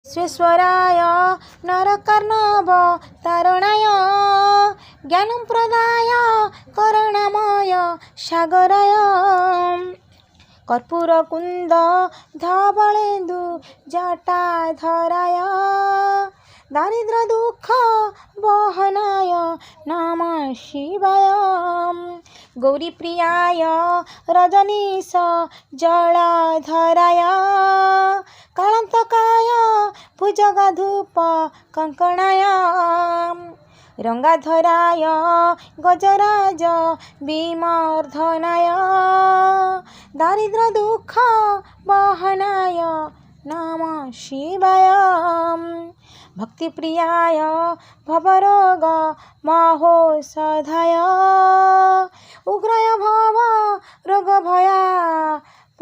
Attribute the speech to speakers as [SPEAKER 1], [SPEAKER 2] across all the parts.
[SPEAKER 1] विश्वेश्वराय नरकर्णव तारणाय ज्ञानं प्रदाय करुणामय सागराय कर्पूरकुन्द धवलेन्दु जटाधराय दारिद्र्य दुःख बहनाय नमः शिवाय गौरीप्रियाय रजनीश जलधराय कालान्तकाय भुजगधूप कङ्कणाय रंगाधराय गजराज विमर्धनाय दारिद्र्य दुःख बहनाय नमः शिवाय भक्तिप्रियाय भवरोग महोषधाय उग्राय भव रोग भया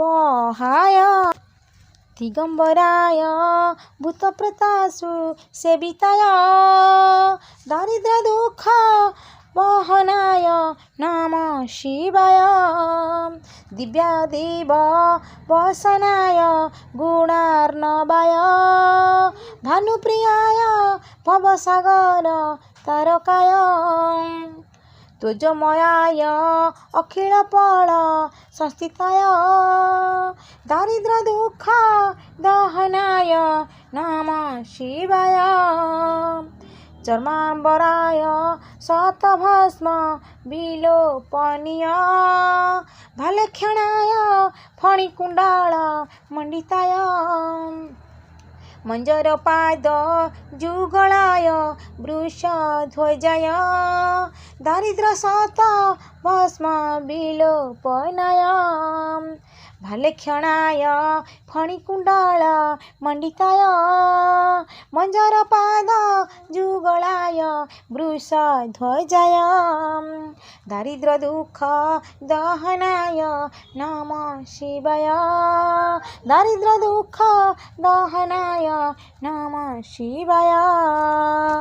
[SPEAKER 1] पहाय दिगंबराय भूतप्रेतासु सेविताय दारिद्र्य दुःख बहनाय नमः शिवाय दिव्यादेव वसनाय गुणार्णवाय भानुप्रियाय भवसागर तारकाय तेजोमयाय अखिलफल संस्थिताय दारिद्र्य दुःख दहनाय नमः शिवाय चर्मांबराय शतभस्म विलोपनीय भालेक्षणाय फणिकुण्डल मंडिताय मंजरपाद जुगलाय वृषध्वजाय दारिद्र्य शत भस्म विलोपनाय भालेक्षणाय फणिकुण्डल मंडिताय मंजरपाद जुगलाय वृषध्वजाय दारिद्र्य दुःख दहनाय नमः शिवाय दारिद्र्य दुःख दहनाय नमः शिवाय।